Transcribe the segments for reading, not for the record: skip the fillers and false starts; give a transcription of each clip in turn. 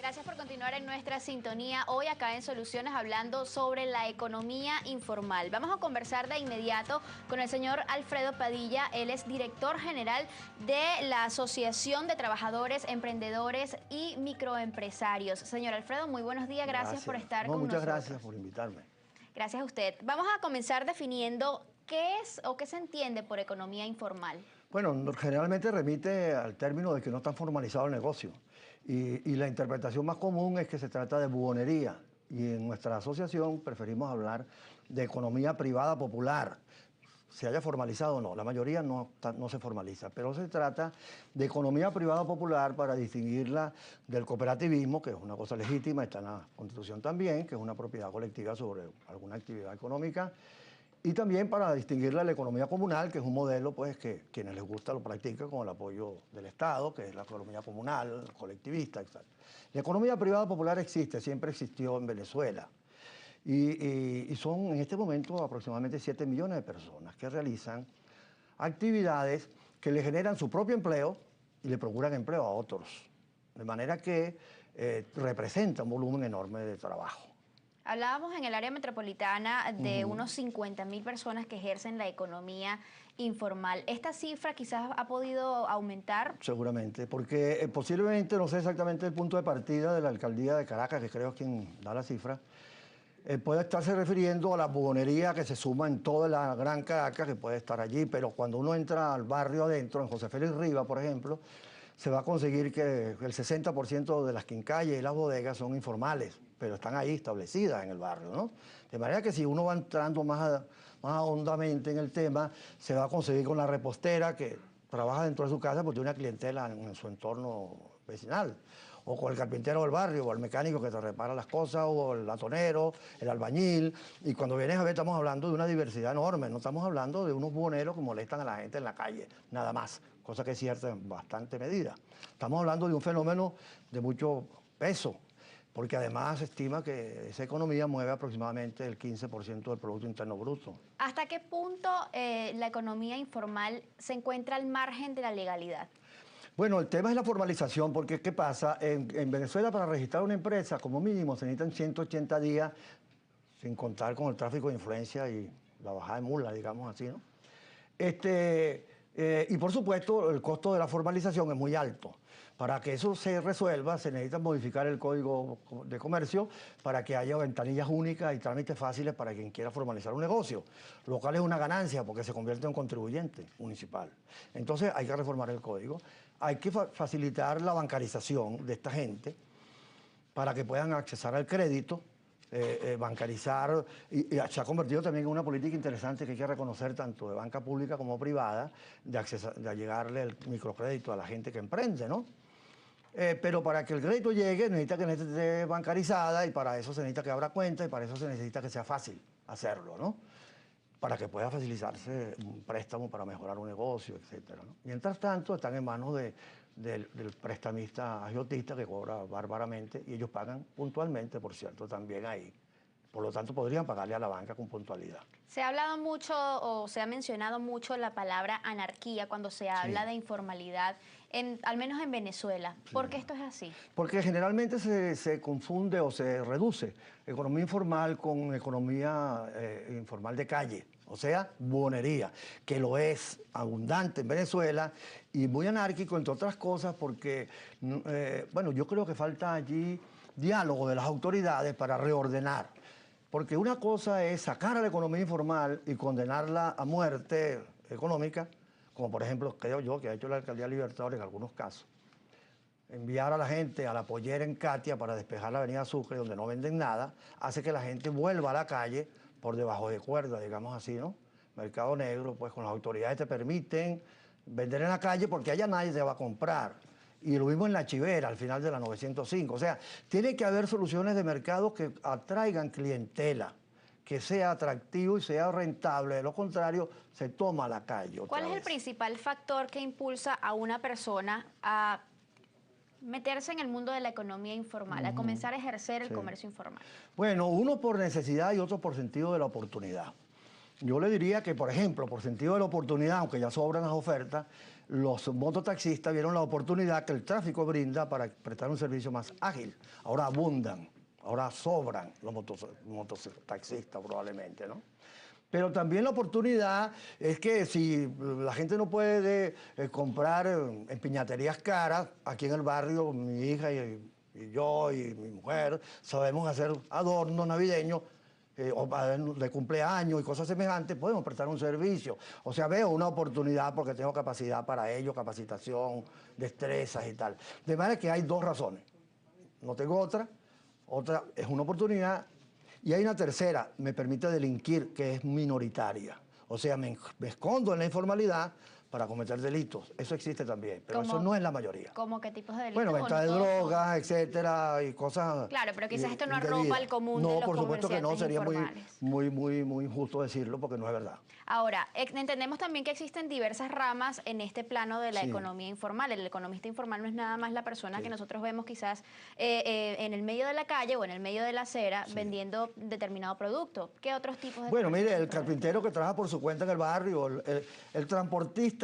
Gracias por continuar en nuestra sintonía. Hoy acá en Soluciones hablando sobre la economía informal. Vamos a conversar de inmediato con el señor Alfredo Padilla. Él es director general de la Asociación de Trabajadores, Emprendedores y Microempresarios. Señor Alfredo, muy buenos días. Gracias por estar con nosotros. Muchas gracias por invitarme. Gracias a usted. Vamos a comenzar definiendo qué es o qué se entiende por economía informal. Bueno, generalmente remite al término de que no está formalizado el negocio. Y la interpretación más común es que se trata de buhonería. Y en nuestra asociación preferimos hablar de economía privada popular. Se haya formalizado o no, la mayoría no se formaliza, pero se trata de economía privada popular para distinguirla del cooperativismo, que es una cosa legítima, está en la Constitución también, que es una propiedad colectiva sobre alguna actividad económica, y también para distinguirla de la economía comunal, que es un modelo pues, que quienes les gusta lo practican con el apoyo del Estado, que es la economía comunal, colectivista, etc. La economía privada popular existe, siempre existió en Venezuela. Y son en este momento aproximadamente 7 millones de personas que realizan actividades que le generan su propio empleo y le procuran empleo a otros. De manera que representa un volumen enorme de trabajo. Hablábamos en el área metropolitana de unos 50.000 personas que ejercen la economía informal. ¿Esta cifra quizás ha podido aumentar? Seguramente, porque posiblemente, no sé exactamente el punto de partida de la alcaldía de Caracas, que creo es quien da la cifra, puede estarse refiriendo a la buhonería que se suma en toda la Gran Caracas, que puede estar allí, pero cuando uno entra al barrio adentro, en José Félix Rivas, por ejemplo, se va a conseguir que el 60% de las quincalles y las bodegas son informales, pero están ahí establecidas en el barrio, ¿no? De manera que si uno va entrando más hondamente en el tema, se va a conseguir con la repostera que trabaja dentro de su casa porque tiene una clientela en su entorno vecinal, o con el carpintero del barrio, o el mecánico que te repara las cosas, o el latonero, el albañil, y cuando vienes a ver estamos hablando de una diversidad enorme, no estamos hablando de unos buhoneros que molestan a la gente en la calle, nada más, cosa que es cierta en bastante medida. Estamos hablando de un fenómeno de mucho peso, porque además se estima que esa economía mueve aproximadamente el 15% del Producto Interno Bruto. ¿Hasta qué punto la economía informal se encuentra al margen de la legalidad? Bueno, el tema es la formalización, porque ¿qué pasa? En Venezuela para registrar una empresa, como mínimo, se necesitan 180 días, sin contar con el tráfico de influencia y la bajada de mula, digamos así, ¿no? Y por supuesto, el costo de la formalización es muy alto. Para que eso se resuelva, se necesita modificar el Código de Comercio para que haya ventanillas únicas y trámites fáciles para quien quiera formalizar un negocio, lo cual es una ganancia porque se convierte en contribuyente municipal. Entonces hay que reformar el código, hay que facilitar la bancarización de esta gente para que puedan accesar al crédito, bancarizar, y se ha convertido también en una política interesante que hay que reconocer tanto de banca pública como privada, de llegarle el microcrédito a la gente que emprende, ¿no? Pero para que el crédito llegue necesita que esté bancarizada y para eso se necesita que abra cuenta y para eso se necesita que sea fácil hacerlo, ¿no? Para que pueda facilitarse un préstamo para mejorar un negocio, etcétera, ¿no? Mientras tanto, están en manos del prestamista agiotista que cobra bárbaramente y ellos pagan puntualmente, por cierto, también ahí. Por lo tanto, podrían pagarle a la banca con puntualidad. Se ha hablado mucho o se ha mencionado mucho la palabra anarquía cuando se habla de informalidad, al menos en Venezuela. Sí. ¿Por qué esto es así? Porque generalmente se confunde o se reduce economía informal con economía informal de calle, o sea, buhonería, que lo es abundante en Venezuela y muy anárquico, entre otras cosas, porque, bueno, yo creo que falta allí diálogo de las autoridades para reordenar. Porque una cosa es sacar a la economía informal y condenarla a muerte económica, como por ejemplo creo yo que ha hecho la Alcaldía Libertador en algunos casos. Enviar a la gente a la pollera en Katia para despejar la avenida Sucre, donde no venden nada, hace que la gente vuelva a la calle por debajo de cuerda, digamos así, ¿no? Mercado negro, pues con las autoridades te permiten vender en la calle porque allá nadie te va a comprar. Y lo mismo en La Chivera, al final de la 905. O sea, tiene que haber soluciones de mercado que atraigan clientela, que sea atractivo y sea rentable. De lo contrario, se toma la calle otra ¿Cuál es vez. el principal factor que impulsa a una persona a meterse en el mundo de la economía informal, a comenzar a ejercer el comercio informal? Bueno, uno por necesidad y otro por sentido de la oportunidad. Yo le diría que, por ejemplo, por sentido de la oportunidad, aunque ya sobran las ofertas, los mototaxistas vieron la oportunidad que el tráfico brinda para prestar un servicio más ágil. Ahora abundan, ahora sobran los mototaxistas probablemente, ¿no? Pero también la oportunidad es que si la gente no puede comprar en piñaterías caras, aquí en el barrio mi hija y yo y mi mujer sabemos hacer adornos navideños o de cumpleaños y cosas semejantes, podemos prestar un servicio. O sea, veo una oportunidad porque tengo capacidad para ello, capacitación, destrezas y tal. De manera que hay dos razones. No tengo otra es una oportunidad. Y hay una tercera, me permite delinquir, que es minoritaria. O sea, me escondo en la informalidad para cometer delitos. Eso existe también, pero eso no es la mayoría. ¿Cómo qué tipos de delitos? Bueno, venta de drogas, etcétera, y cosas. Claro, pero quizás esto no arropa al común de los por supuesto que no, sería informales. muy injusto decirlo porque no es verdad. Ahora, entendemos también que existen diversas ramas en este plano de la economía informal. El economista informal no es nada más la persona que nosotros vemos quizás en el medio de la calle o en el medio de la acera vendiendo determinado producto. ¿Qué otros tipos de... Bueno, mire, el carpintero que trabaja por su cuenta en el barrio, el transportista,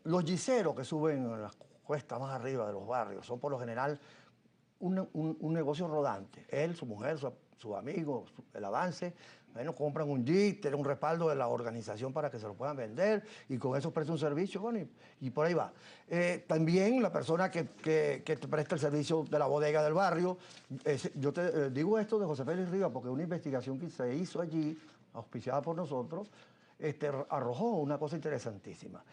los giseros que suben a las cuestas más arriba de los barrios, son por lo general un negocio rodante. Él, su mujer, su amigo, el avance, bueno, compran un jeep, tienen un respaldo de la organización para que se lo puedan vender y con eso presta un servicio, bueno, y por ahí va. También la persona que te presta el servicio de la bodega del barrio, yo te digo esto de José Félix Rivas porque una investigación que se hizo allí, auspiciada por nosotros, arrojó una cosa interesantísima.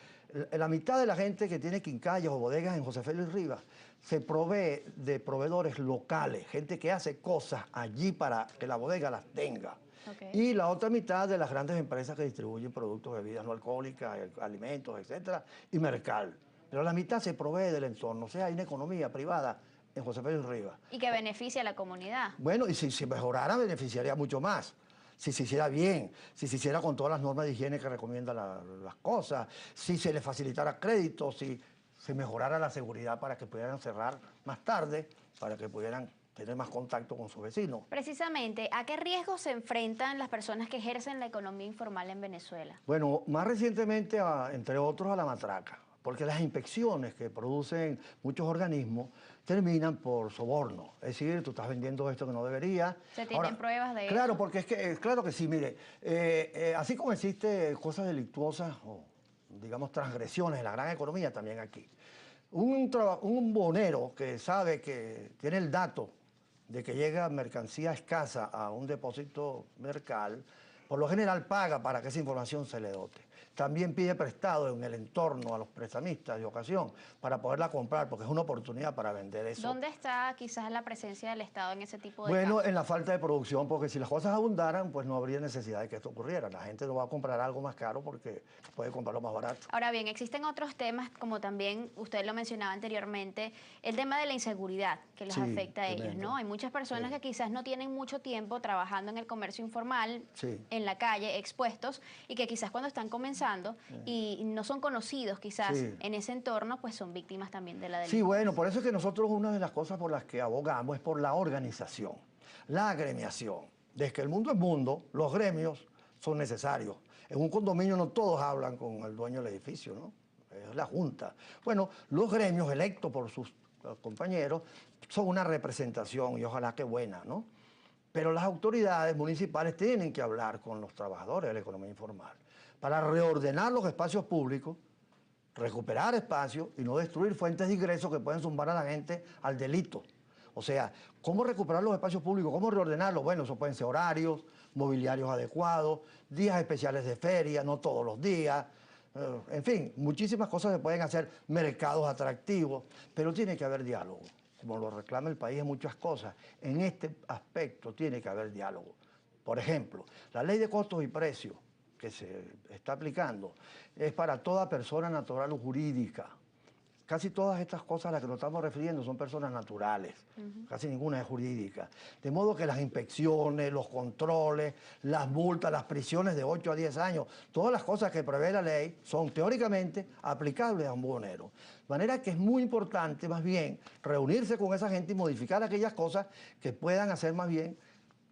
La mitad de la gente que tiene quincallas o bodegas en José Félix Rivas se provee de proveedores locales, gente que hace cosas allí para que la bodega las tenga. Okay. Y la otra mitad de las grandes empresas que distribuyen productos, bebidas no alcohólicas, alimentos, etcétera, y Mercal. Pero la mitad se provee del entorno, o sea, hay una economía privada en José Félix Rivas. Y que beneficia a la comunidad. Bueno, y si se mejorara, beneficiaría mucho más. Si se hiciera bien, si se hiciera con todas las normas de higiene que recomiendan las cosas, si se les facilitara crédito, si se mejorara la seguridad para que pudieran cerrar más tarde, para que pudieran tener más contacto con sus vecinos. Precisamente, ¿a qué riesgos se enfrentan las personas que ejercen la economía informal en Venezuela? Bueno, más recientemente, entre otros, a la matraca, porque las inspecciones que producen muchos organismos terminan por soborno. Es decir, tú estás vendiendo esto que no debería. ¿Se tienen pruebas de eso? Claro, porque claro que sí, mire, así como existen cosas delictuosas o, digamos, transgresiones en la gran economía, también aquí. Un bonero que sabe que tiene el dato de que llega mercancía escasa a un depósito Mercal, por lo general paga para que esa información se le dote. También pide prestado en el entorno a los prestamistas de ocasión para poderla comprar, porque es una oportunidad para vender eso. ¿Dónde está quizás la presencia del Estado en ese tipo de Bueno, casos? en la falta de producción, porque si las cosas abundaran, pues no habría necesidad de que esto ocurriera. La gente no va a comprar algo más caro porque puede comprarlo más barato. Ahora bien, existen otros temas, como también usted lo mencionaba anteriormente, el tema de la inseguridad que los afecta a ellos, ¿no? Hay muchas personas que quizás no tienen mucho tiempo trabajando en el comercio informal, en la calle, expuestos, y que quizás cuando están comenzando y no son conocidos quizás en ese entorno, pues son víctimas también de la delincuencia. Sí, bueno, por eso es que nosotros una de las cosas por las que abogamos es por la organización, la agremiación. Desde que el mundo es mundo, los gremios son necesarios. En un condominio no todos hablan con el dueño del edificio, ¿no? Es la junta. Bueno, los gremios electos por sus compañeros son una representación y ojalá que buena, ¿no? Pero las autoridades municipales tienen que hablar con los trabajadores de la economía informal para reordenar los espacios públicos, recuperar espacios y no destruir fuentes de ingresos que pueden zumbar a la gente al delito. O sea, ¿cómo recuperar los espacios públicos? ¿Cómo reordenarlos? Bueno, eso pueden ser horarios, mobiliarios adecuados, días especiales de feria, no todos los días. En fin, muchísimas cosas se pueden hacer, mercados atractivos, pero tiene que haber diálogo. Como lo reclama el país en muchas cosas, en este aspecto tiene que haber diálogo. Por ejemplo, la ley de costos y precios que se está aplicando es para toda persona natural o jurídica. Casi todas estas cosas a las que nos estamos refiriendo son personas naturales, casi ninguna es jurídica. De modo que las inspecciones, los controles, las multas, las prisiones de 8 a 10 años, todas las cosas que prevé la ley son teóricamente aplicables a un buhonero. De manera que es muy importante más bien reunirse con esa gente y modificar aquellas cosas que puedan hacer más bien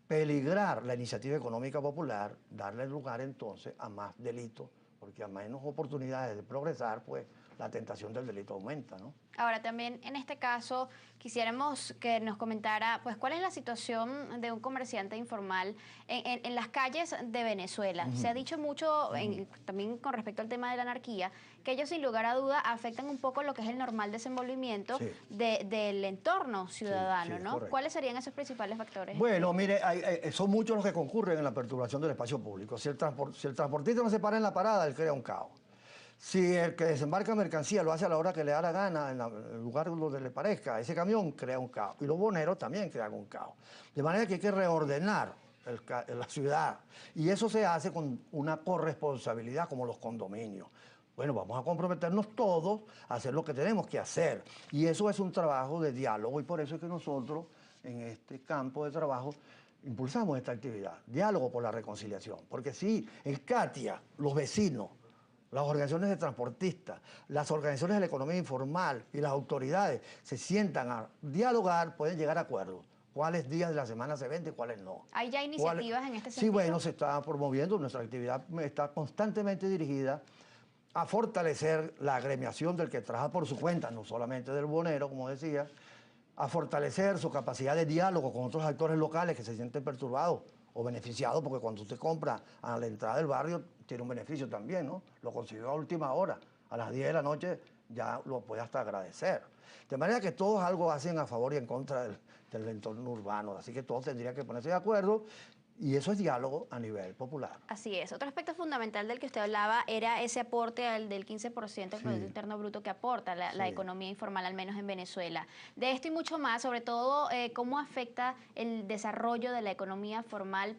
peligrar la iniciativa económica popular, darle lugar entonces a más delitos, porque a menos oportunidades de progresar, pues la tentación del delito aumenta, ¿no? Ahora, también en este caso, quisiéramos que nos comentara, pues, cuál es la situación de un comerciante informal en las calles de Venezuela. Se ha dicho mucho, también con respecto al tema de la anarquía, que ellos sin lugar a duda afectan un poco lo que es el normal desenvolvimiento del entorno ciudadano, ¿no? Correcto. ¿Cuáles serían esos principales factores? Bueno, mire, son muchos los que concurren en la perturbación del espacio público. Si el transportista no se para en la parada, él crea un caos. Si el que desembarca mercancía lo hace a la hora que le da la gana, en el lugar donde le parezca, ese camión crea un caos. Y los boneros también crean un caos. De manera que hay que reordenar la ciudad. Y eso se hace con una corresponsabilidad como los condominios. Bueno, vamos a comprometernos todos a hacer lo que tenemos que hacer. Y eso es un trabajo de diálogo y por eso es que nosotros en este campo de trabajo impulsamos esta actividad. Diálogo por la reconciliación. Porque si el Katia, los vecinos, las organizaciones de transportistas, las organizaciones de la economía informal y las autoridades se sientan a dialogar, pueden llegar a acuerdos. ¿Cuáles días de la semana se venden y cuáles no? ¿Hay ya iniciativas en este sentido? Sí, bueno, se está promoviendo. Nuestra actividad está constantemente dirigida a fortalecer la agremiación del que trabaja por su cuenta, no solamente del bonero, como decía, a fortalecer su capacidad de diálogo con otros actores locales que se sienten perturbados o beneficiados, porque cuando usted compra a la entrada del barrio, tiene un beneficio también, ¿no? Lo consiguió a última hora, a las 10 de la noche ya lo puede hasta agradecer. De manera que todos algo hacen a favor y en contra del entorno urbano, así que todos tendrían que ponerse de acuerdo y eso es diálogo a nivel popular. Así es. Otro aspecto fundamental del que usted hablaba era ese aporte del 15% del Producto Interno Bruto que aporta la economía informal, al menos en Venezuela. De esto y mucho más, sobre todo, cómo afecta el desarrollo de la economía formal,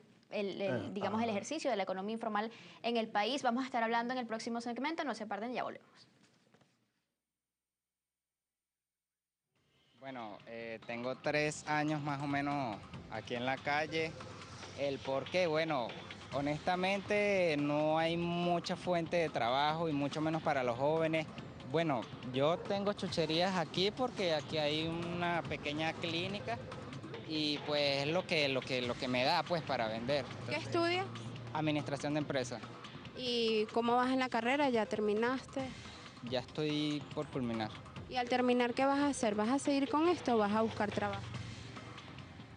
digamos, el ejercicio de la economía informal en el país. Vamos a estar hablando en el próximo segmento. No se aparten, ya volvemos. Bueno, tengo 3 años más o menos aquí en la calle. El por qué, bueno, honestamente no hay mucha fuente de trabajo y mucho menos para los jóvenes. Bueno, yo tengo chucherías aquí porque aquí hay una pequeña clínica y pues es lo que me da pues para vender. ¿Qué estudias? Administración de empresas. ¿Y cómo vas en la carrera? ¿Ya terminaste? Ya estoy por culminar. ¿Y al terminar qué vas a hacer? ¿Vas a seguir con esto o vas a buscar trabajo?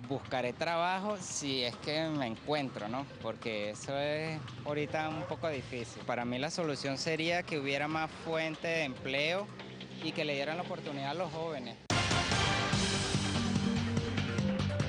Buscaré trabajo si es que me encuentro, ¿no? Porque eso es ahorita un poco difícil. Para mí la solución sería que hubiera más fuentes de empleo y que le dieran la oportunidad a los jóvenes.